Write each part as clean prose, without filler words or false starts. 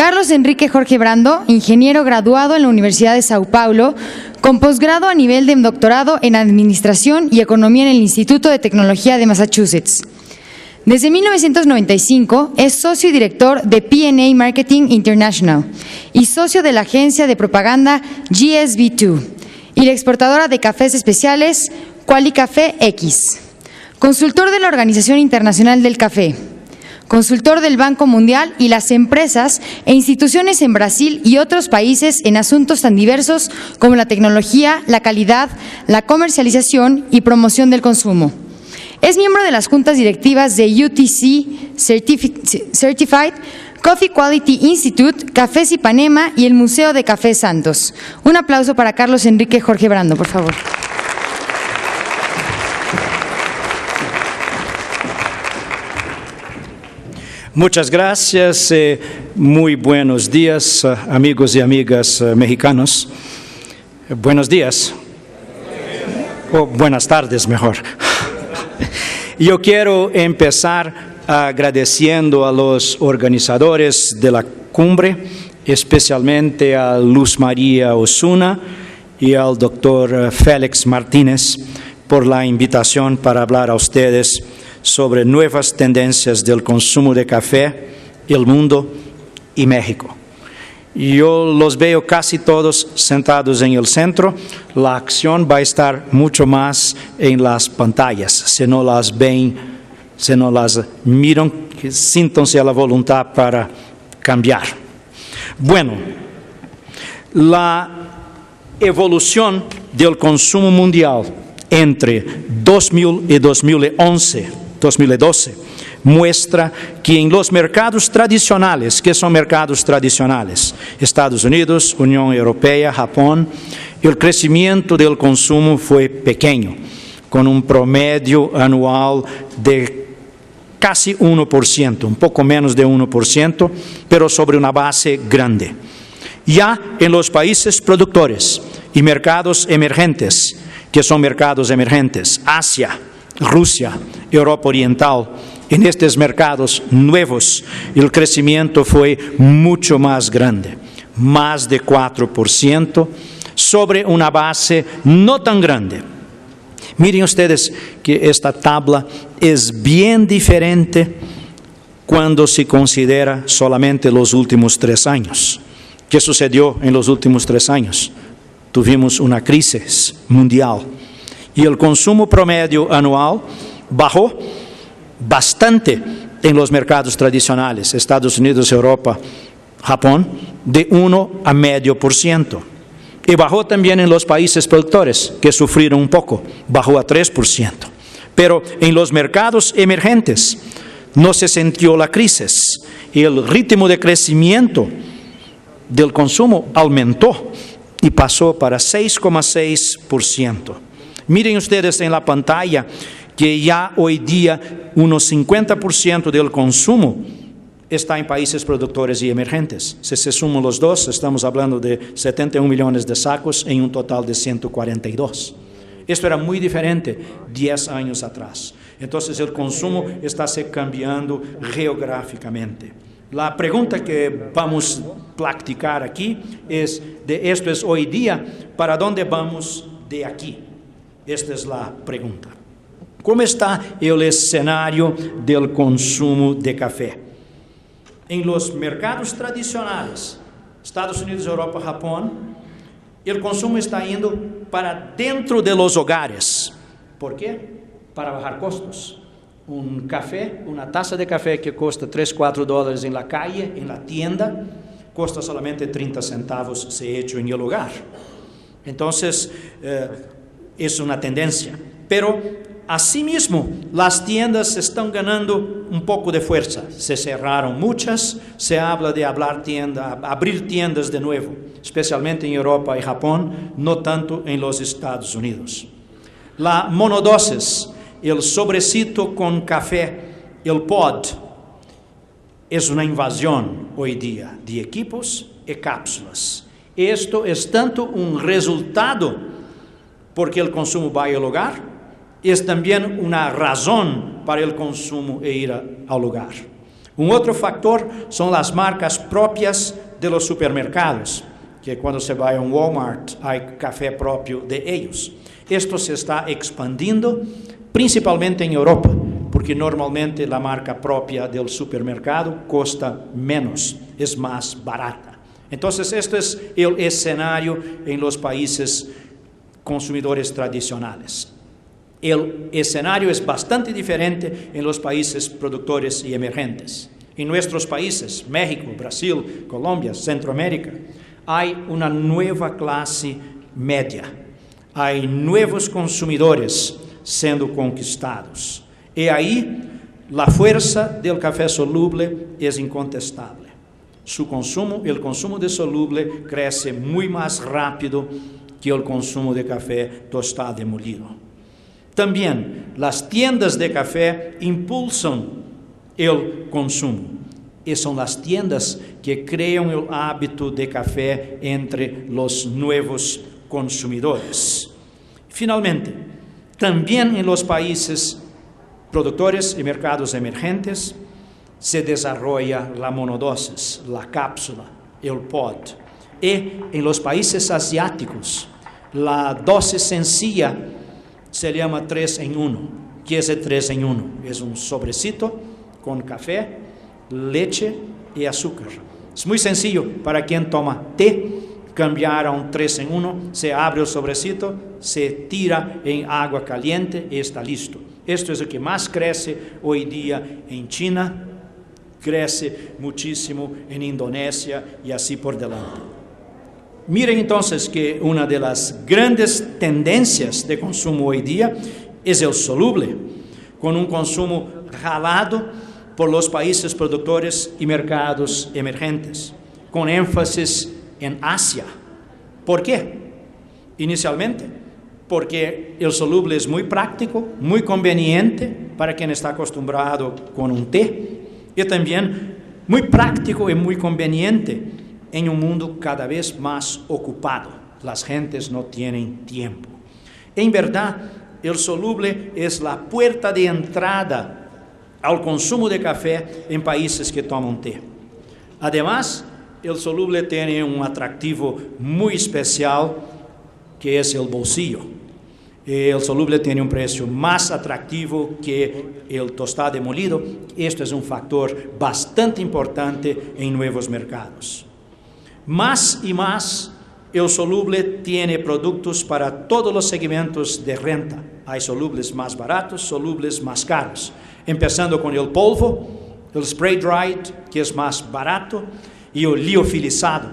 Carlos Enrique Jorge Brando, ingeniero graduado en la Universidad de Sao Paulo, con posgrado a nivel de doctorado en Administración y Economía en el Instituto de Tecnología de Massachusetts. Desde 1995 es socio y director de P&A Marketing International y socio de la agencia de propaganda GSB2 y la exportadora de cafés especiales Qualicafé X. Consultor de la Organización Internacional del Café, consultor del Banco Mundial y las empresas e instituciones en Brasil y otros países en asuntos tan diversos como la tecnología, la calidad, la comercialización y promoción del consumo. Es miembro de las juntas directivas de UTC Certified, Coffee Quality Institute, Cafés Ipanema y el Museo de Café Santos. Un aplauso para Carlos Enrique Jorge Brando, por favor. Muchas gracias. Muy buenos días, amigos y amigas mexicanos. Buenos días. O buenas tardes, mejor. Yo quiero empezar agradeciendo a los organizadores de la cumbre, especialmente a Luz María Osuna y al doctor Félix Martínez por la invitación para hablar a ustedes sobre nuevas tendencias del consumo de café, el mundo y México. Yo los veo casi todos sentados en el centro. La acción va a estar mucho más en las pantallas. Si no las ven, si no las miran, siéntanse a la voluntad para cambiar. Bueno, la evolución del consumo mundial entre 2000 y 2012 muestra que en los mercados tradicionales, ¿qué son mercados tradicionales? Estados Unidos, Unión Europea, Japón, el crecimiento del consumo fue pequeño, con un promedio anual de casi 1%, un poco menos de 1%, pero sobre una base grande. Ya en los países productores y mercados emergentes, que son mercados emergentes, Asia, Rusia, Europa Oriental, en estos mercados nuevos el crecimiento fue mucho más grande, más de 4%, sobre una base no tan grande. Miren ustedes que esta tabla es bien diferente cuando se considera solamente los últimos 3 años. ¿Qué sucedió en los últimos 3 años? Tuvimos una crisis mundial y el consumo promedio anual bajó bastante en los mercados tradicionales, Estados Unidos, Europa, Japón, de 1,5%. Y bajó también en los países productores, que sufrieron un poco, bajó a 3%. Pero en los mercados emergentes no se sintió la crisis y el ritmo de crecimiento del consumo aumentó y pasó para 6,6%. Miren ustedes en la pantalla que ya hoy día unos 50% del consumo está en países productores y emergentes. Si se suman los dos, estamos hablando de 71 millones de sacos en un total de 142. Esto era muy diferente 10 años atrás. Entonces el consumo está se cambiando geográficamente. La pregunta que vamos a practicar aquí es, esto es hoy día, ¿para dónde vamos de aquí? Esta es la pregunta. ¿Cómo está el escenario del consumo de café? En los mercados tradicionales, Estados Unidos, Europa, Japón, el consumo está yendo para dentro de los hogares. ¿Por qué? Para bajar costos. Un café, una taza de café que cuesta $3-4 en la calle, en la tienda, cuesta solamente 30 centavos si hecho en el hogar. Entonces, es una tendencia. Pero, asimismo, las tiendas están ganando un poco de fuerza. Se cerraron muchas, se habla de abrir tiendas de nuevo, especialmente en Europa y Japón, no tanto en los Estados Unidos. La monodosis, el sobrecito con café, el pod, es una invasión hoy día de equipos y cápsulas. Esto es tanto un resultado porque el consumo va al hogar, es también una razón para el consumo e ir al hogar. Un otro factor son las marcas propias de los supermercados, que cuando se va a un Walmart hay café propio de ellos. Esto se está expandiendo principalmente en Europa, porque normalmente la marca propia del supermercado cuesta menos, es más barata. Entonces, este es el escenario en los países consumidores tradicionales. El escenario es bastante diferente en los países productores y emergentes. En nuestros países, México, Brasil, Colombia, Centroamérica, hay una nueva clase media. Hay nuevos consumidores siendo conquistados. Y ahí la fuerza del café soluble es incontestable. Su consumo, el consumo de soluble crece muy más rápido que el consumo de café tostado y molido. También las tiendas de café impulsan el consumo. Y son las tiendas que crean el hábito de café entre los nuevos consumidores. Finalmente, también en los países productores y mercados emergentes se desarrolla la monodosis, la cápsula, el pod. Y en los países asiáticos, la dosis sencilla se llama 3 en 1. ¿Qué es el 3 en 1? Es un sobrecito con café, leche y azúcar. Es muy sencillo para quien toma té, cambiar a un 3 en 1, se abre el sobrecito, se tira en agua caliente y está listo. Esto es lo que más crece hoy día en China, crece muchísimo en Indonesia y así por delante. Miren entonces que una de las grandes tendencias de consumo hoy día es el soluble, con un consumo jalado por los países productores y mercados emergentes, con énfasis en Asia. ¿Por qué? Inicialmente, porque el soluble es muy práctico, muy conveniente para quien está acostumbrado con un té, y también muy práctico y muy conveniente en un mundo cada vez más ocupado. Las gentes no tienen tiempo. En verdad, el soluble es la puerta de entrada al consumo de café en países que toman té. Además, el soluble tiene un atractivo muy especial, que es el bolsillo. El soluble tiene un precio más atractivo que el tostado y molido. Esto es un factor bastante importante en nuevos mercados. Más y más, el soluble tiene productos para todos los segmentos de renta. Hay solubles más baratos, solubles más caros. Empezando con el polvo, el spray dried, que es más barato, y el liofilizado,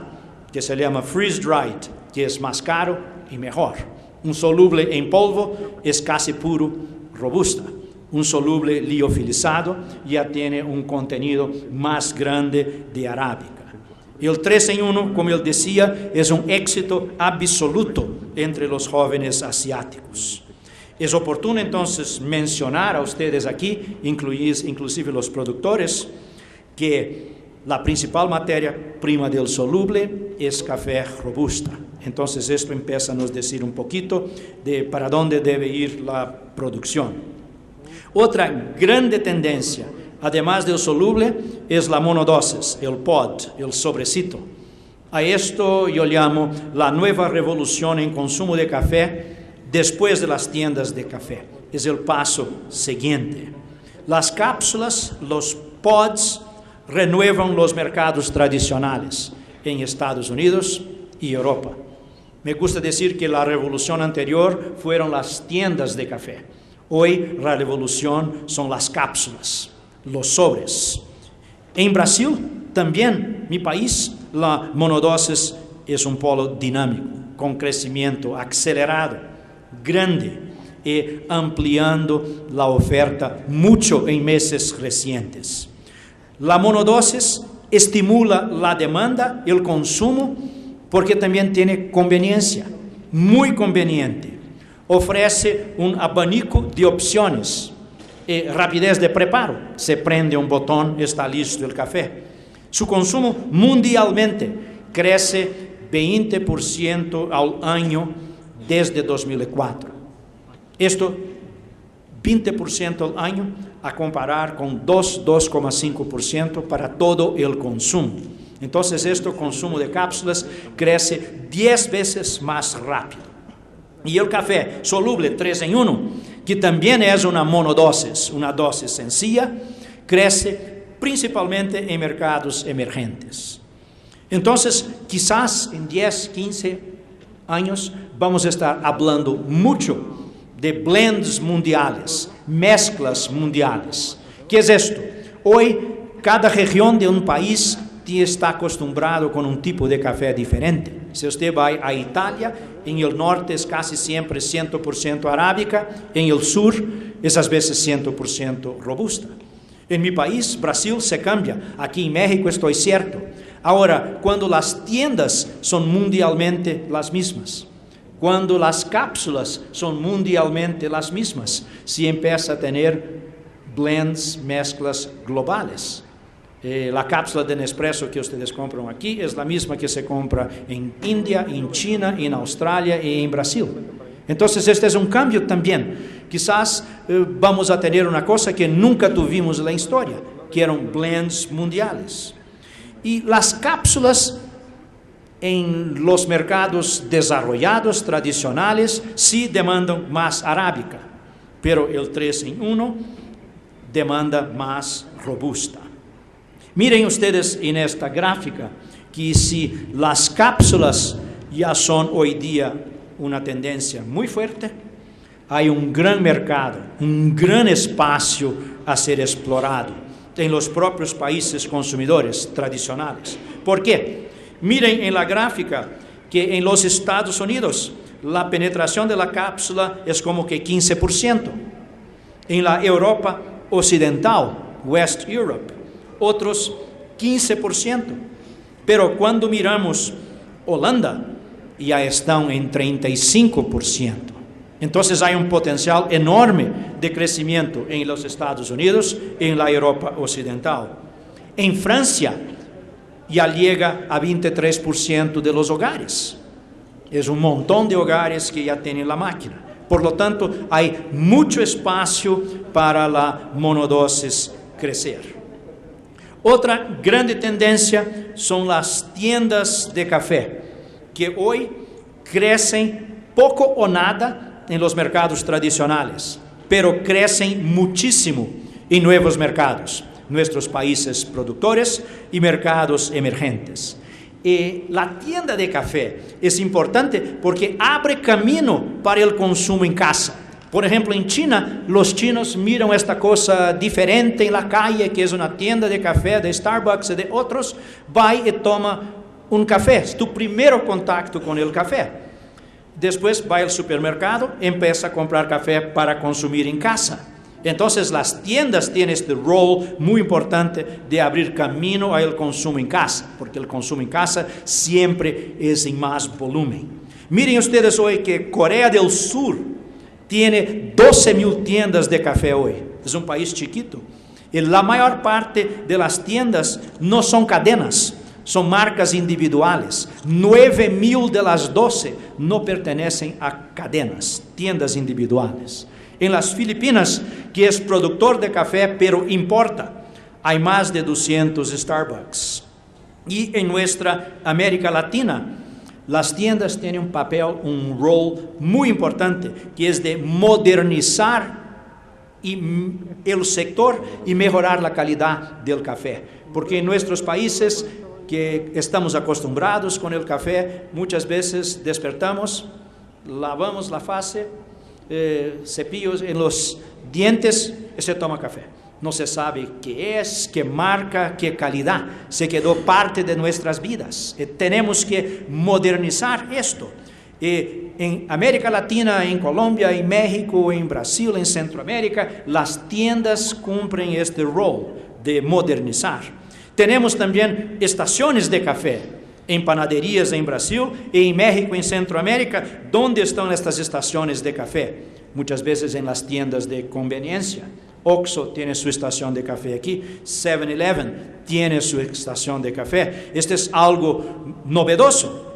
que se llama freeze dried, que es más caro y mejor. Un soluble en polvo es casi puro robusta. Un soluble liofilizado ya tiene un contenido más grande de arábica. El 3 en 1, como él decía, es un éxito absoluto entre los jóvenes asiáticos. Es oportuno entonces mencionar a ustedes aquí, inclusive los productores, que la principal materia prima del soluble es café robusta. Entonces esto empieza a nos decir un poquito de para dónde debe ir la producción. Otra grande tendencia, además del soluble, es la monodosis, el pod, el sobrecito. A esto yo llamo la nueva revolución en consumo de café después de las tiendas de café. Es el paso siguiente. Las cápsulas, los pods, renuevan los mercados tradicionales en Estados Unidos y Europa. Me gusta decir que la revolución anterior fueron las tiendas de café. Hoy la revolución son las cápsulas, los sobres. En Brasil, también, mi país, la monodosis es un polo dinámico, con crecimiento acelerado, grande y ampliando la oferta mucho en meses recientes. La monodosis estimula la demanda y el consumo porque también tiene conveniencia, muy conveniente. Ofrece un abanico de opciones y rapidez de preparo. Se prende un botón, está listo el café. Su consumo mundialmente crece 20% al año desde 2004. Esto, 20% al año, a comparar con 2,5% para todo el consumo. Entonces, este consumo de cápsulas crece 10 veces más rápido. Y el café soluble 3 en 1, que también es una monodosis, una dosis sencilla, crece principalmente en mercados emergentes. Entonces, quizás en 10, 15 años vamos a estar hablando mucho de blends mundiales, mezclas mundiales. ¿Qué es esto? Hoy, cada región de un país está acostumbrado con un tipo de café diferente. Si usted va a Italia, en el norte es casi siempre 100% arábica, en el sur es a veces 100% robusta. En mi país, Brasil, se cambia. Aquí en México estoy cierto. Ahora, cuando las tiendas son mundialmente las mismas, cuando las cápsulas son mundialmente las mismas, se empieza a tener blends, mezclas globales. La cápsula de Nespresso que ustedes compran aquí es la misma que se compra en India, en China, en Australia y en Brasil. Entonces, este es un cambio también. Quizás vamos a tener una cosa que nunca tuvimos en la historia, que eran blends mundiales. Y las cápsulas en los mercados desarrollados, tradicionales, sí demandan más arábica, pero el 3 en 1 demanda más robusta. Miren ustedes en esta gráfica que si las cápsulas ya son hoy día una tendencia muy fuerte, hay un gran mercado, un gran espacio a ser explorado en los propios países consumidores tradicionales. ¿Por qué? Miren en la gráfica que en los Estados Unidos la penetración de la cápsula es como que 15%. En la Europa occidental, West Europe, otros 15%. Pero cuando miramos Holanda, ya están en 35%. Entonces hay un potencial enorme de crecimiento en los Estados Unidos y en la Europa occidental. En Francia ya llega a 23% de los hogares. Es un montón de hogares que ya tienen la máquina. Por lo tanto, hay mucho espacio para la monodosis crecer. Otra grande tendencia son las tiendas de café, que hoy crecen poco o nada en los mercados tradicionales, pero crecen muchísimo en nuevos mercados, nuestros países productores y mercados emergentes. La tienda de café es importante porque abre camino para el consumo en casa. Por ejemplo, en China, los chinos miran esta cosa diferente en la calle, que es una tienda de café de Starbucks y de otros, va y toma un café. Es tu primer contacto con el café. Después va al supermercado, empieza a comprar café para consumir en casa. Entonces, las tiendas tienen este rol muy importante de abrir camino al consumo en casa, porque el consumo en casa siempre es en más volumen. Miren ustedes hoy que Corea del Sur tiene 12,000 tiendas de café hoy. Es un país chiquito. Y la mayor parte de las tiendas no son cadenas, son marcas individuales. 9,000 de las 12 no pertenecen a cadenas, tiendas individuales. En las Filipinas, que es productor de café, pero importa, hay más de 200 Starbucks. Y en nuestra América Latina, las tiendas tienen un papel, un rol muy importante, que es de modernizar el sector y mejorar la calidad del café. Porque en nuestros países que estamos acostumbrados con el café, muchas veces despertamos, lavamos la fase, cepillos en los dientes y se toma café. No se sabe qué es, qué marca, qué calidad. Se quedó parte de nuestras vidas. Tenemos que modernizar esto. En América Latina, en Colombia, en México, en Brasil, en Centroamérica, las tiendas cumplen este rol de modernizar. Tenemos también estaciones de café en panaderías en Brasil y en México, en Centroamérica. ¿Dónde están estas estaciones de café? Muchas veces en las tiendas de conveniencia. Oxxo tiene su estación de café aquí, 7-Eleven tiene su estación de café. Este es algo novedoso.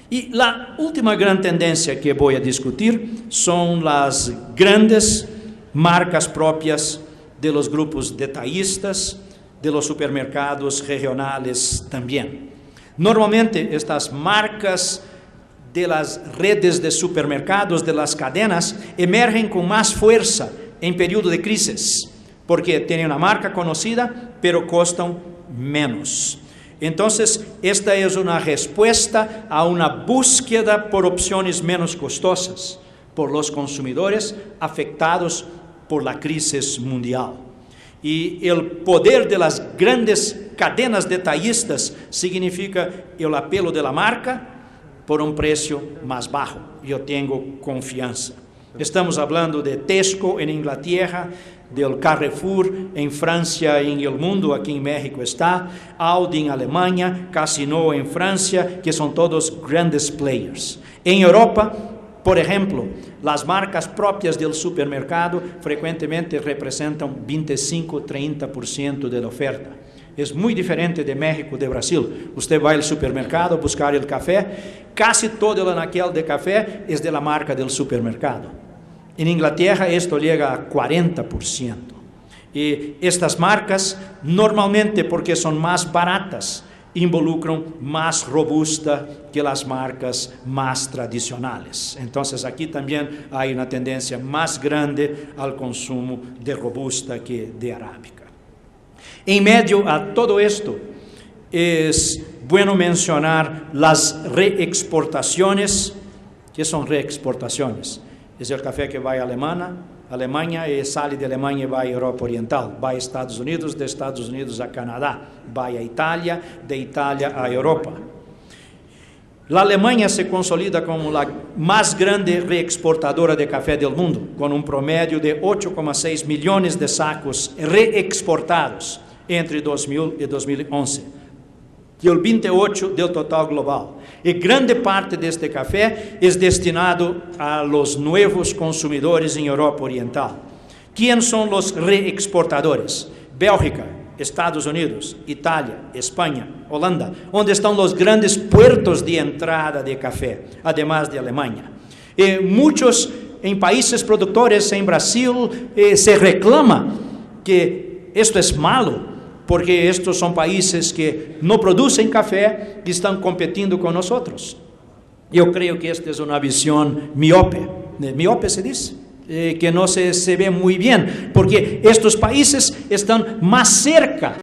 Y la última gran tendencia que voy a discutir son las grandes marcas propias de los grupos detallistas, de los supermercados regionales también. Normalmente estas marcas de las redes de supermercados, de las cadenas, emergen con más fuerza en periodo de crisis, porque tienen una marca conocida, pero costan menos. Entonces, esta es una respuesta a una búsqueda por opciones menos costosas por los consumidores afectados por la crisis mundial. Y el poder de las grandes cadenas detallistas significa el apelo de la marca por un precio más bajo. Yo tengo confianza. Estamos hablando de Tesco en Inglaterra, del Carrefour en Francia y en el mundo, aquí en México está, Aldi en Alemania, Casino en Francia, que son todos grandes players. En Europa, por ejemplo, las marcas propias del supermercado frecuentemente representan 25-30% de la oferta. Es muy diferente de México, de Brasil. Usted va al supermercado a buscar el café, casi todo el anaquel de café es de la marca del supermercado. En Inglaterra esto llega a 40%. Y estas marcas, normalmente porque son más baratas, involucran más robusta que las marcas más tradicionales. Entonces aquí también hay una tendencia más grande al consumo de robusta que de arábica. En medio a todo esto, es bueno mencionar las reexportaciones. ¿Qué son reexportaciones? Es el café que va a Alemania y sale de Alemania y va a Europa Oriental, va a Estados Unidos, de Estados Unidos a Canadá, va a Italia, de Italia a Europa. La Alemania se consolida como la más grande reexportadora de café del mundo, con un promedio de 8,6 millones de sacos reexportados entre 2000 y 2011. Y el 28% del total global. Y grande parte de este café es destinado a los nuevos consumidores en Europa Oriental. ¿Quién son los reexportadores? Bélgica, Estados Unidos, Italia, España, Holanda, donde están los grandes puertos de entrada de café, además de Alemania. Muchos en países productores, en Brasil, se reclama que esto es malo, porque estos son países que no producen café y están compitiendo con nosotros. Yo creo que esta es una visión miope. Miope se dice, que no se ve muy bien, porque estos países están más cerca